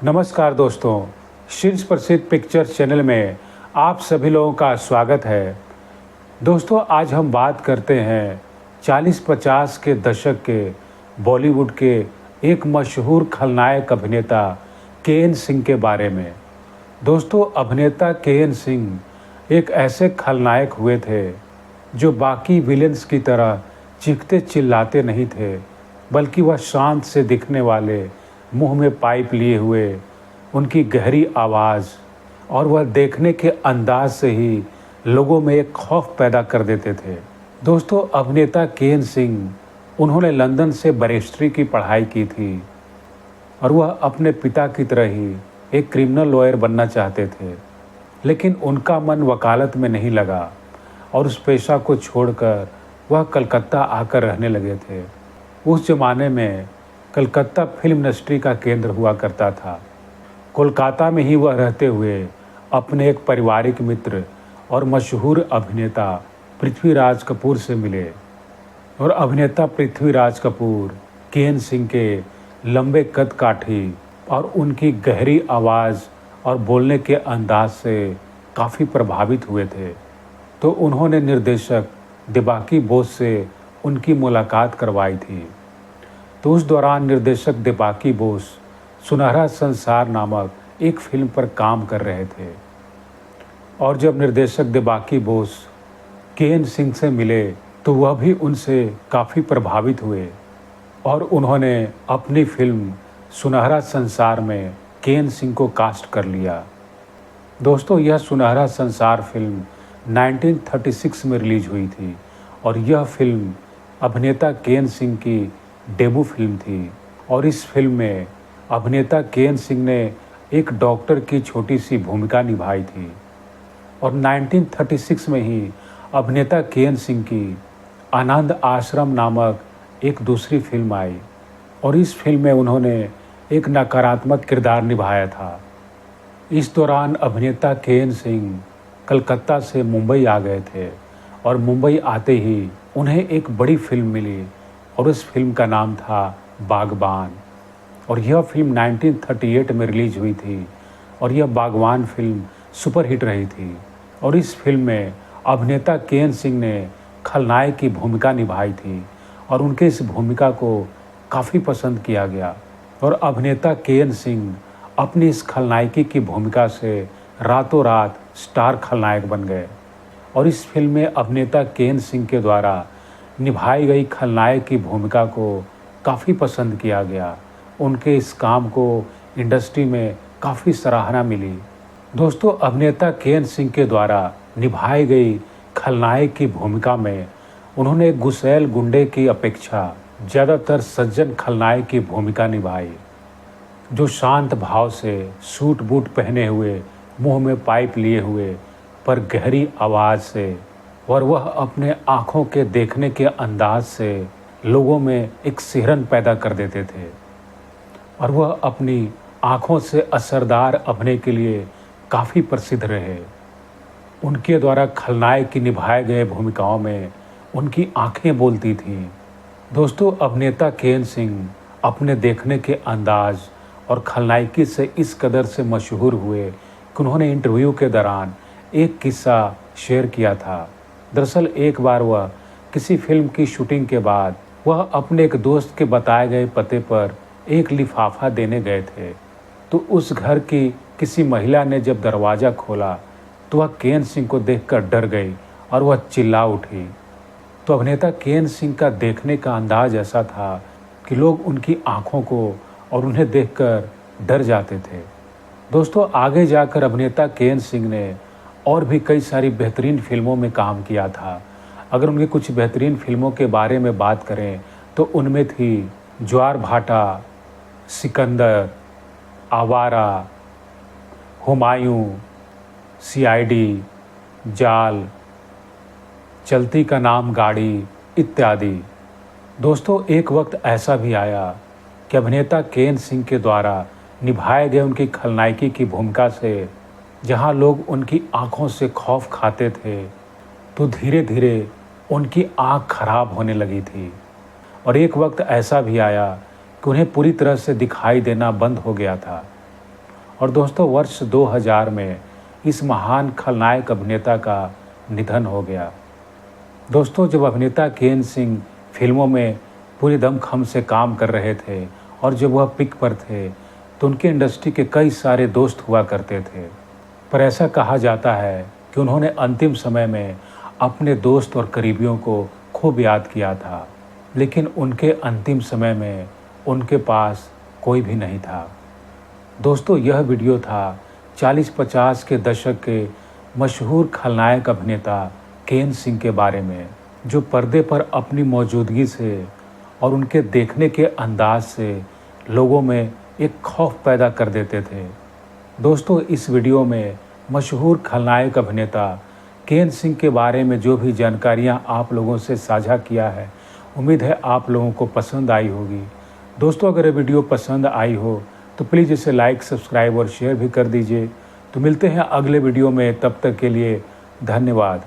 नमस्कार दोस्तों, शीर्ष प्रसिद्ध पिक्चर्स चैनल में आप सभी लोगों का स्वागत है। दोस्तों, आज हम बात करते हैं 40-50 के दशक के बॉलीवुड के एक मशहूर खलनायक अभिनेता के.एन. सिंह के बारे में। दोस्तों, अभिनेता के.एन. सिंह एक ऐसे खलनायक हुए थे जो बाकी विलेंस की तरह चीखते चिल्लाते नहीं थे, बल्कि वह शांत से दिखने वाले, मुंह में पाइप लिए हुए, उनकी गहरी आवाज़ और वह देखने के अंदाज से ही लोगों में एक खौफ पैदा कर देते थे। दोस्तों, अभिनेता के.एन. सिंह उन्होंने लंदन से बैरिस्ट्री की पढ़ाई की थी और वह अपने पिता की तरह ही एक क्रिमिनल लॉयर बनना चाहते थे, लेकिन उनका मन वकालत में नहीं लगा और उस पेशा को छोड़कर वह कलकत्ता आकर रहने लगे थे। उस जमाने में कलकत्ता फिल्म इंडस्ट्री का केंद्र हुआ करता था। कोलकाता में ही वह रहते हुए अपने एक पारिवारिक मित्र और मशहूर अभिनेता पृथ्वीराज कपूर से मिले और अभिनेता पृथ्वीराज कपूर के.एन. सिंह के लंबे कद काठी और उनकी गहरी आवाज़ और बोलने के अंदाज से काफ़ी प्रभावित हुए थे, तो उन्होंने निर्देशक देबाकी बोस से उनकी मुलाकात करवाई थी। तो उस दौरान निर्देशक देबाकी बोस सुनहरा संसार नामक एक फिल्म पर काम कर रहे थे और जब निर्देशक देबाकी बोस के.एन. सिंह से मिले तो वह भी उनसे काफ़ी प्रभावित हुए और उन्होंने अपनी फिल्म सुनहरा संसार में के.एन. सिंह को कास्ट कर लिया। दोस्तों, यह सुनहरा संसार फिल्म 1936 में रिलीज हुई थी और यह फिल्म अभिनेता के.एन. सिंह की डेब्यू फिल्म थी और इस फिल्म में अभिनेता के.एन. सिंह ने एक डॉक्टर की छोटी सी भूमिका निभाई थी और 1936 में ही अभिनेता के.एन. सिंह की आनंद आश्रम नामक एक दूसरी फिल्म आई और इस फिल्म में उन्होंने एक नकारात्मक किरदार निभाया था। इस दौरान अभिनेता के.एन. सिंह कलकत्ता से मुंबई आ गए थे और मुंबई आते ही उन्हें एक बड़ी फिल्म मिली और उस फिल्म का नाम था बागबान और यह फिल्म 1938 में रिलीज हुई थी और यह बागबान फिल्म सुपरहिट रही थी और इस फिल्म में अभिनेता के.एन. सिंह ने खलनायक की भूमिका निभाई थी और उनके इस भूमिका को काफ़ी पसंद किया गया और अभिनेता के.एन. सिंह अपनी इस खलनायकी की भूमिका से रातों रात स्टार खलनायक बन गए और इस फिल्म में अभिनेता के.एन. सिंह के द्वारा निभाई गई खलनायक की भूमिका को काफ़ी पसंद किया गया। उनके इस काम को इंडस्ट्री में काफ़ी सराहना मिली। दोस्तों, अभिनेता के.एन. सिंह के द्वारा निभाई गई खलनायक की भूमिका में उन्होंने एक गुस्सैल गुंडे की अपेक्षा ज़्यादातर सज्जन खलनायक की भूमिका निभाई, जो शांत भाव से सूट बूट पहने हुए, मुंह में पाइप लिए हुए, पर गहरी आवाज़ से और वह अपने आँखों के देखने के अंदाज से लोगों में एक सिहरन पैदा कर देते थे और वह अपनी आँखों से असरदार अभिनय के लिए काफ़ी प्रसिद्ध रहे। उनके द्वारा खलनायक की निभाए गए भूमिकाओं में उनकी आँखें बोलती थीं। दोस्तों, अभिनेता के.एन. सिंह अपने देखने के अंदाज और खलनायकी से इस कदर से मशहूर हुए कि उन्होंने इंटरव्यू के दौरान एक किस्सा शेयर किया था। दरअसल एक बार वह किसी फिल्म की शूटिंग के बाद वह अपने एक दोस्त के बताए गए पते पर एक लिफाफा देने गए थे, तो उस घर की किसी महिला ने जब दरवाज़ा खोला तो वह के.एन. सिंह को देखकर डर गई और वह चिल्ला उठी। तो अभिनेता के.एन. सिंह का देखने का अंदाज ऐसा था कि लोग उनकी आँखों को और उन्हें देखकर डर जाते थे। दोस्तों, आगे जाकर अभिनेता के.एन. सिंह ने और भी कई सारी बेहतरीन फिल्मों में काम किया था। अगर उनकी कुछ बेहतरीन फिल्मों के बारे में बात करें तो उनमें थी ज्वार भाटा, सिकंदर, आवारा, हुमायूं, सीआईडी, जाल, चलती का नाम गाड़ी इत्यादि। दोस्तों, एक वक्त ऐसा भी आया कि अभिनेता के.एन. सिंह के द्वारा निभाए गए उनकी खलनायकी की भूमिका से जहां लोग उनकी आंखों से खौफ खाते थे, तो धीरे धीरे उनकी आंख खराब होने लगी थी और एक वक्त ऐसा भी आया कि उन्हें पूरी तरह से दिखाई देना बंद हो गया था। और दोस्तों वर्ष 2000 में इस महान खलनायक अभिनेता का निधन हो गया। दोस्तों जब अभिनेता केन सिंह फिल्मों में पूरे दमखम से काम कर रहे थे और जब वह पिक पर थे तो उनके इंडस्ट्री के कई सारे दोस्त हुआ करते थे, पर ऐसा कहा जाता है कि उन्होंने अंतिम समय में अपने दोस्त और करीबियों को खूब याद किया था, लेकिन उनके अंतिम समय में उनके पास कोई भी नहीं था। दोस्तों यह वीडियो था 40-50 के दशक के मशहूर खलनायक अभिनेता केन सिंह के बारे में, जो पर्दे पर अपनी मौजूदगी से और उनके देखने के अंदाज से लोगों में एक खौफ पैदा कर देते थे। दोस्तों इस वीडियो में मशहूर खलनायक अभिनेता केन सिंह के बारे में जो भी जानकारियां आप लोगों से साझा किया है, उम्मीद है आप लोगों को पसंद आई होगी। दोस्तों अगर ये वीडियो पसंद आई हो तो प्लीज़ इसे लाइक, सब्सक्राइब और शेयर भी कर दीजिए। तो मिलते हैं अगले वीडियो में, तब तक के लिए धन्यवाद।